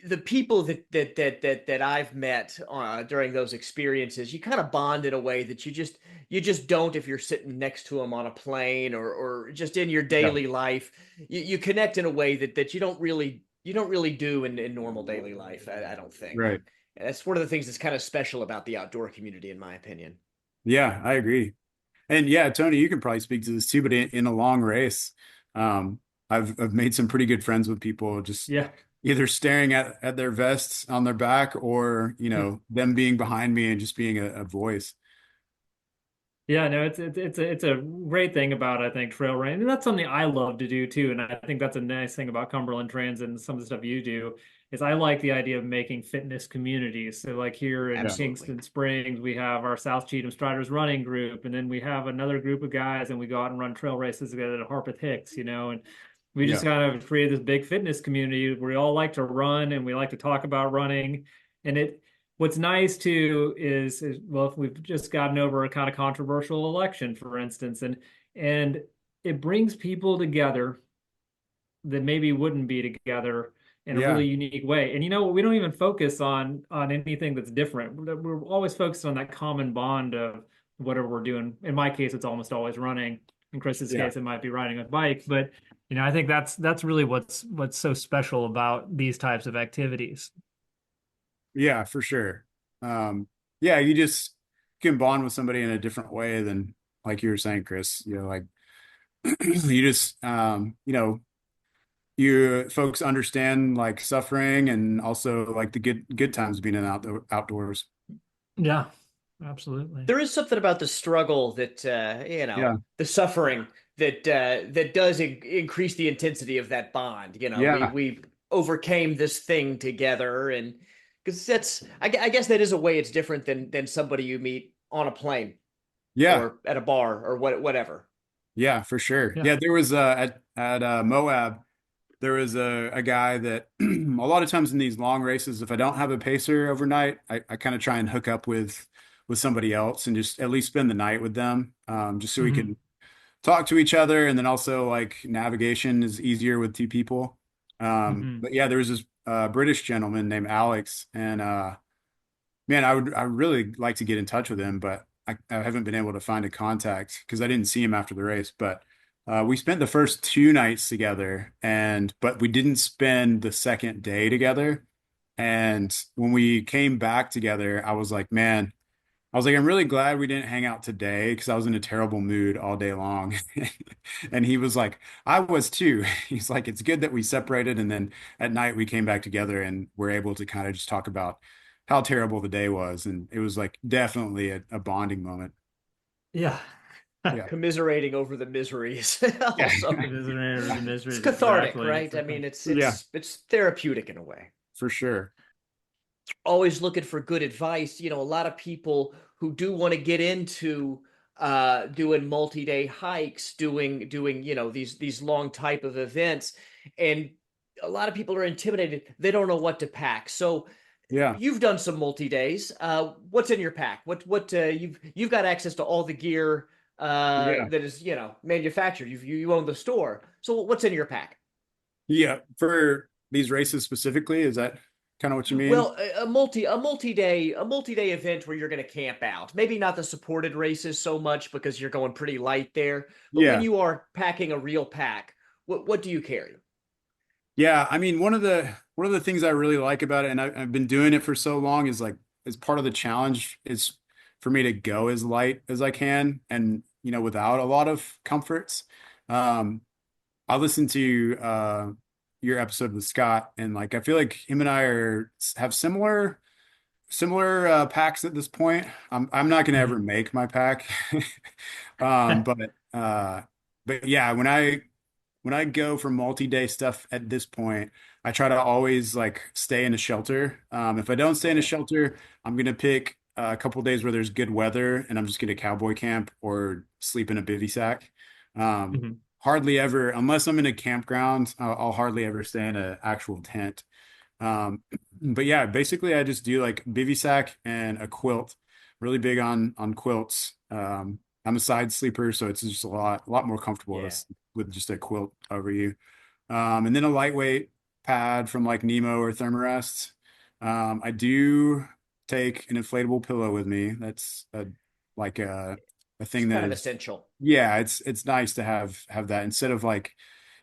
The people that I've met during those experiences, you kind of bond in a way that you just don't if you're sitting next to them on a plane or just in your Yeah. daily life. You connect in a way that you don't really do in normal daily life. I don't think. Right. That's one of the things that's kind of special about the outdoor community, in my opinion. Yeah, I agree. And yeah, Tony, you can probably speak to this too, but in a long race, um, I've made some pretty good friends with people just Yeah. either staring at their vests on their back or, them being behind me and just being a voice. Yeah, no, it's a great thing about I think trail running, and that's something I love to do too. And I think that's a nice thing about Cumberland Transit and some of the stuff you do is I like the idea of making fitness communities. So like here in Yeah. Absolutely. Kingston Springs, we have our South Cheatham Striders running group, and then we have another group of guys, and we go out and run trail races together at Harpeth Hicks, and we just Yeah. kind of create this big fitness community where we all like to run and we like to talk about running, and what's nice too is well, if we've just gotten over a kind of controversial election, for instance, and it brings people together that maybe wouldn't be together in a Yeah. really unique way. And we don't even focus on anything that's different. We're always focused on that common bond of whatever we're doing. In my case, it's almost always running. In Chris's Yeah. case, it might be riding a bike. But I think that's really what's so special about these types of activities. Yeah, for sure. Yeah, you just can bond with somebody in a different way than like you were saying, Chris. Like you just you folks understand like suffering and also like the good times being in outdoors. Yeah, absolutely. There is something about the struggle that Yeah. the suffering that does increase the intensity of that bond. Yeah. We overcame this thing together, and because I guess that is a way it's different than somebody you meet on a plane Yeah. or at a bar or whatever. Yeah, for sure. Yeah. Yeah, there was at Moab, there was a guy that a lot of times in these long races, if I don't have a pacer overnight, I kind of try and hook up with somebody else and just at least spend the night with them, just so we Hmm. can talk to each other. And then also like navigation is easier with two people. Hmm. But yeah, there was this British gentleman named Alex, and man, I really like to get in touch with him, but I haven't been able to find a contact because I didn't see him after the race. But we spent the first 2 nights together, and but we didn't spend the second day together. And when we came back together, I was like, man, I was like, I'm really glad we didn't hang out today because I was in a terrible mood all day long. And he was like, I was too. He's like, it's good that we separated. And then at night we came back together and we're able to kind of just talk about how terrible the day was. And it was like definitely a bonding moment. Yeah. Yeah. Commiserating over the miseries Yeah. also. The visitor or the It's mysteries, cathartic, exactly. right? I mean, Yeah, it's therapeutic in a way. for sure. Always looking for good advice. A lot of people who do want to get into doing multi-day hikes, doing these long type of events, and a lot of people are intimidated. They don't know what to pack. So Yeah. you've done some multi-days. What's in your pack? What you've got access to all the gear Yeah. that is manufactured. You own the store. So what's in your pack? Yeah. For these races specifically, is that kind of what you mean? Well, a multi-day event where you're going to camp out. Maybe not the supported races so much because you're going pretty light there. But when Yeah. you are packing a real pack, what do you carry? Yeah, I mean, one of the things I really like about it, and I've been doing it for so long, is like as part of the challenge is for me to go as light as I can, and without a lot of comforts. Um, I listened to your episode with Scott, and like I feel like him and I have similar packs at this point. I'm not gonna ever Mhm. make my pack, um, but uh, but yeah, when I go for multi-day stuff at this point, I try to always like stay in a shelter. If I don't stay in a Okay. shelter, I'm gonna pick a couple days where there's good weather, and I'm just gonna cowboy camp or sleep in a bivy sack. Um, Mhm. Hardly ever, unless I'm in a campground, I'll hardly ever stay in an actual tent. Um, but yeah, basically I just do like bivy sack and a quilt. Really big on quilts. I'm a side sleeper, so it's just a lot more comfortable Yeah. with just a quilt over you. And then a lightweight pad from like Nemo or Thermarest. I do take an inflatable pillow with me. That's like a It's thing that kind of is, essential. yeah, it's nice to have that instead of like,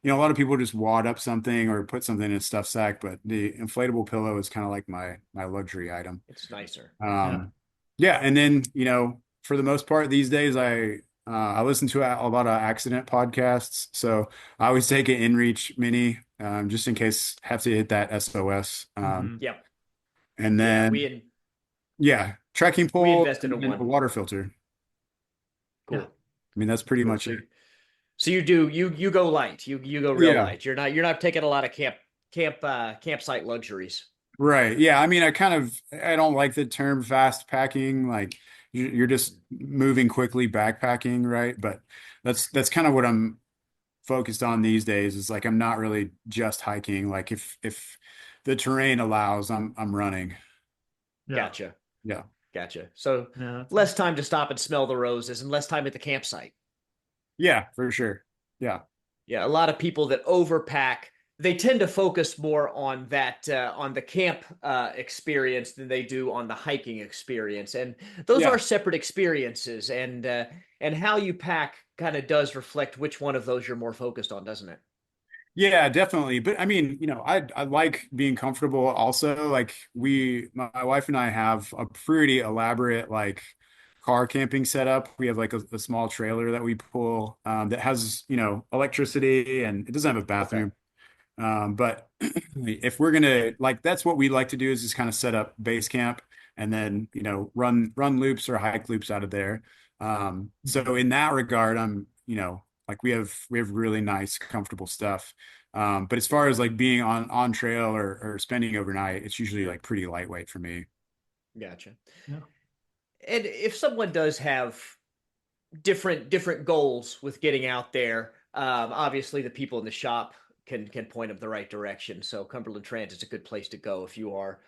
a lot of people just wad up something or put something in a stuff sack, but the inflatable pillow is kind of like my luxury item. It's nicer. Yeah. Yeah. Um, yeah, and then for the most part these days, I listen to a lot of accident podcasts, so I always take an InReach Mini, just in case I have to hit that SOS. Hmm. Yep. And Yeah. then yeah, trekking We pole invested and in then a one. water filter. Yeah. Cool. I mean, that's pretty Cool. much So it. so you go light. You go real Yeah, light. You're not taking a lot of campsite luxuries. right. Yeah, I mean, I don't like the term fast packing. Like you're just moving quickly backpacking, right? But that's kind of what I'm focused on these days. Is like I'm not really just hiking. Like if the terrain allows, I'm running. Yeah. Gotcha. Yeah. Gotcha. So No, that's less time to stop and smell the roses and less time at the campsite. Yeah, for sure. Yeah. Yeah, a lot of people that overpack, they tend to focus more on that on the camp experience than they do on the hiking experience, and those are Yeah. separate experiences. And how you pack kind of does reflect which one of those you're more focused on, doesn't it? Yeah, definitely. But I mean, I like being comfortable also. Like my wife and I have a pretty elaborate like car camping setup. We have like a small trailer that we pull that has, electricity and it doesn't have a Okay. bathroom. But if we're gonna like that's what we like to do is just kind of set up base camp and then, run loops or hike loops out of there. So in that regard, like we have really nice, comfortable stuff. But as far as like being on trail or spending overnight, it's usually like pretty lightweight for me. Gotcha. yeah. And if someone does have different goals with getting out there, obviously the people in the shop can point them the right direction. So Cumberland Transit's a good place to go if you are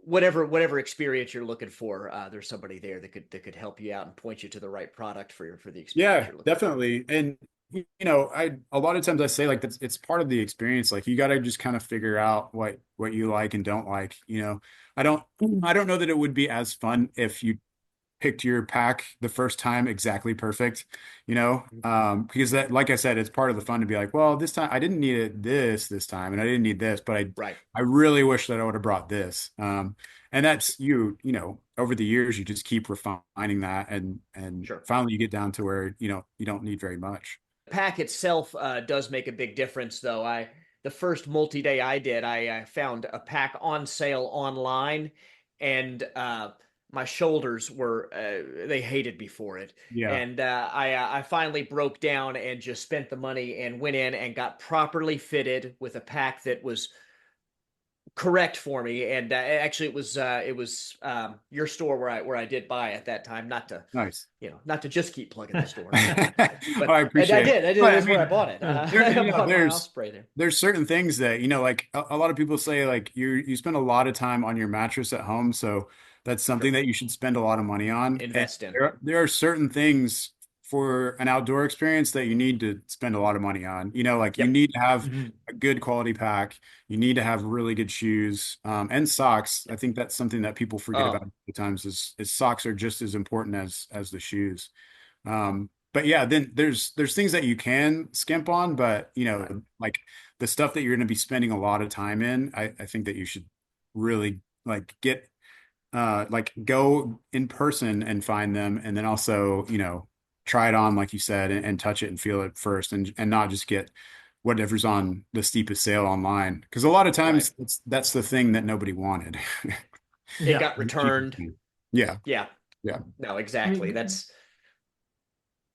whatever experience you're looking for. There's somebody there that could help you out and point you to the right product for the experience Yeah, you're looking for. definitely. And I a lot of times I say like that's it's part of the experience. Like you got to just kind of figure out what you like and don't like. I don't I don't know that it would be as fun if you picked your pack the first time exactly perfect, because that, like I said, it's part of the fun to be like, well, this time I didn't need it this time, and I didn't need this, but I Right. I really wish that I would have brought this. And that's over the years you just keep refining that, and Sure. finally you get down to where you don't need very much. Pack itself does make a big difference, though. The first multi-day I did, I found a pack on sale online, and my shoulders were they hated me for it. Yeah, And I finally broke down and just spent the money and went in and got properly fitted with a pack that was correct for me. And actually, it was your store where I did buy at that time. nice. Not to just keep plugging the store, Oh, but I and I appreciate it. did. I did. But I That's where I mean, bought it. there, I bought my house spray there. there's certain things that, like a lot of people say, like you spend a lot of time on your mattress at home, so that's Sure. something that you should spend a lot of money on. And Invest in. there are certain things for an outdoor experience that you need to spend a lot of money on. Like you Yep. need to have Mhm. a good quality pack. You need to have really good shoes, and socks. I think that's something that people forget about Oh, at times is socks are just as important as the shoes. But yeah, then there's things that you can skimp on, but right. like the stuff that you're going to be spending a lot of time in, I think that you should really like like go in person and find them, and then also, try it on, like you said, and touch it and feel it first, and not just get whatever's on the steepest sale online. Because a lot of Right. times that's the thing that nobody wanted. It Yeah. got returned. Yeah, Yeah. yeah, No, I exactly. mean, That's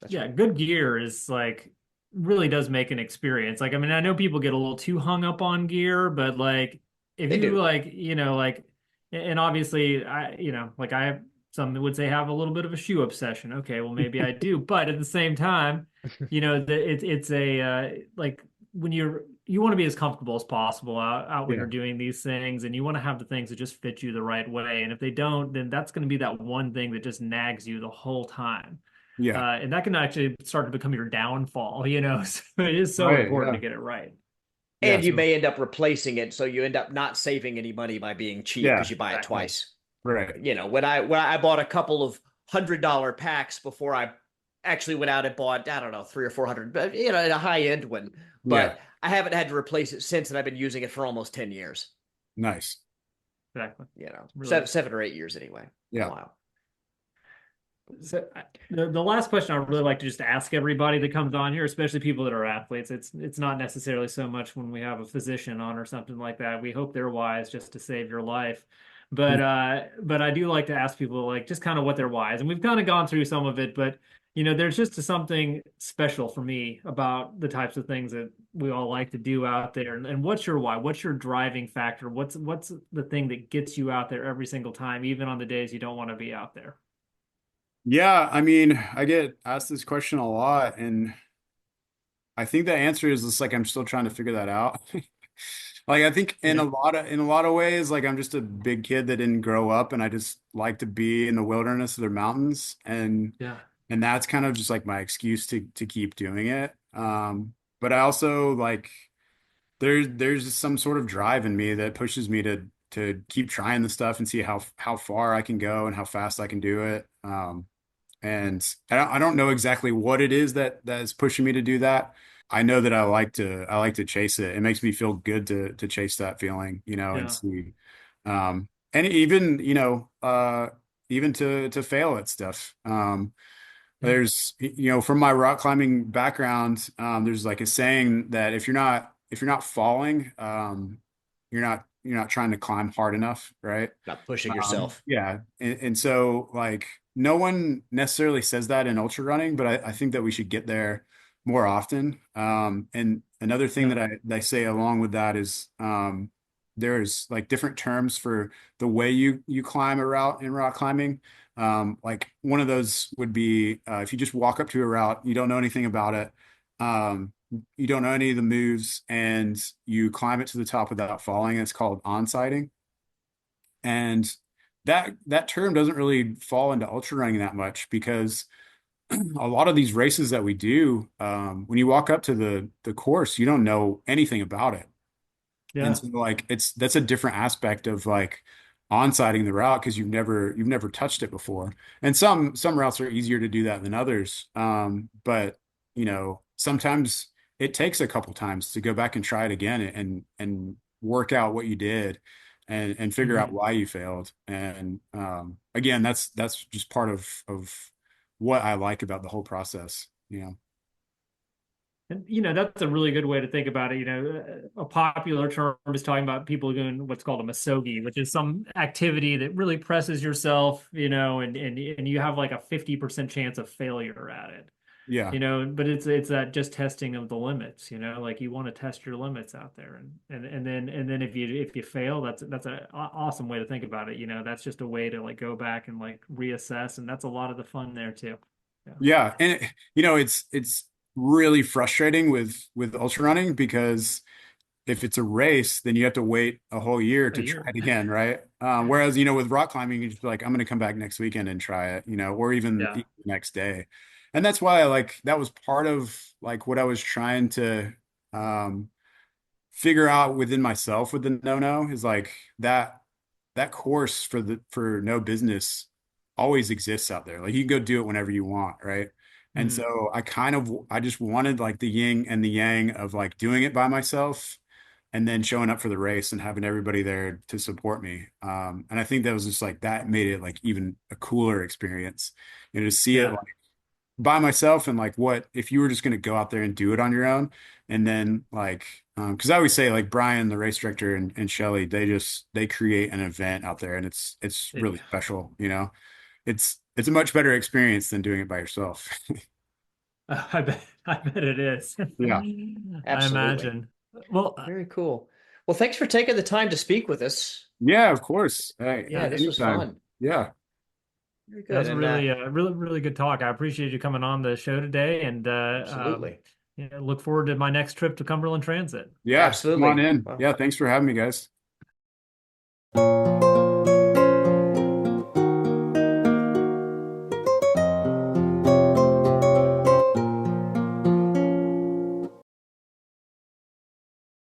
yeah, right. good gear is like really does make an experience. Like, I mean, I know people get a little too hung up on gear, but like if They you do. like, like, and obviously like I have some that would say have a little bit of a shoe obsession. Okay, well maybe I do, but at the same time, it's a like when you want to be as comfortable as possible out when yeah, you're doing these things, and you want to have the things that just fit you the right way. And if they don't, then that's going to be that one thing that just nags you the whole time. yeah. And that can actually start to become your downfall. So it is so Right, important to yeah, get it right. yeah. And you So may end up replacing it, so you end up not saving any money by being cheap because yeah, you buy it Exactly. twice. right. When I bought a couple of $100 packs before I actually went out and bought, I don't know, 300 or 400, but a high end one. Yeah, But I haven't had to replace it since, and I've been using it for almost 10 years. nice. Exactly. Seven, Really. 7 or 8 years anyway. Been a Yeah. while. So the last question I would really like to just ask everybody that comes on here, especially people that are athletes, it's not necessarily so much when we have a physician on or something like that. We hope they're wise just to save your life. But I do like to ask people like just kind of what their why is. And we've kind of gone through some of it, but there's just something special for me about the types of things that we all like to do out there. And what's your why? What's your driving factor? What's the thing that gets you out there every single time, even on the days you don't want to be out there? Yeah, I mean, I get asked this question a lot, and I think the answer is just like I'm still trying to figure that out. Like I think in Yeah. a lot of ways, like I'm just a big kid that didn't grow up, and I just like to be in the wilderness of the mountains, Yeah. and that's kind of just like my excuse to keep doing it. But I also like there's just some sort of drive in me that pushes me to keep trying the stuff and see how far I can go and how fast I can do it. And I don't know exactly what it is that is pushing me to do that. I know that I like to chase it. It makes me feel good to chase that feeling, you know, and Yeah. see, and even, you know, even to fail at stuff. Yeah. There's, you know, from my rock climbing background, there's like a saying that if you're not falling, you're not trying to climb hard enough, right? Not pushing yourself. Yeah, and so like no one necessarily says that in ultra running, but I think that we should get there more often. And another thing Yeah. that I say along with that is there's like different terms for the way you climb a route in rock climbing. Like one of those would be if you just walk up to a route, you don't know anything about it, you don't know any of the moves, and you climb it to the top without falling. It's called on-sighting. And that term doesn't really fall into ultra running that much because a lot of these races that we do, when you walk up to the course, you don't know anything about it. And Yeah. so like that's a different aspect of like on-sighting the route because you've never touched it before. And some routes are easier to do that than others. But you know, sometimes it takes a couple times to go back and try it again and work out what you did and figure out Hmm. why you failed. And again, that's just part of what I like about the whole process, you know. And that's a really good way to think about it. A popular term is talking about people doing what's called a masogi, which is some activity that really presses yourself, and you have like a 50% chance of failure at it. Yeah. But it's that just testing of the limits, like you want to test your limits out there, and then if you fail, that's an awesome way to think about it. That's just a way to like go back and like reassess, and that's a lot of the fun there too. Yeah. Yeah, and you know, it's really frustrating with ultra running because if it's a race, then you have to wait a whole year A to try year. it again, right? Whereas, you know, with rock climbing, you just be like, I'm going to come back next weekend and try it, you know, or even Yeah. the next day. And that's why, like, that was part of like what I was trying to um, figure out within myself with the no is like that course for no business always exists out there. Like you can go do it whenever you want, right? And Mhm. so I just wanted like the yin and the yang of like doing it by myself and then showing up for the race and having everybody there to support me. And I think that was just like that made it like even a cooler experience, you know, to see it Yeah. like by myself and like what if you were just going to go out there and do it on your own and then like because I always say like Brian the race director and Shelly they create an event out there and it's It, really special, you know. It's a much better experience than doing it by yourself. I bet it is. Yeah, I Absolutely. imagine. Well, Very cool. Well, thanks for taking the time to speak with us. yeah, of course. Hey, Yeah, this was anytime. fun. Yeah. Very good. that's a And really good talk. I appreciate you coming on the show today, and absolutely. look forward to my next trip to Cumberland Transit. Yeah, come on Absolutely. in. Well, Yeah, thanks for having me, guys.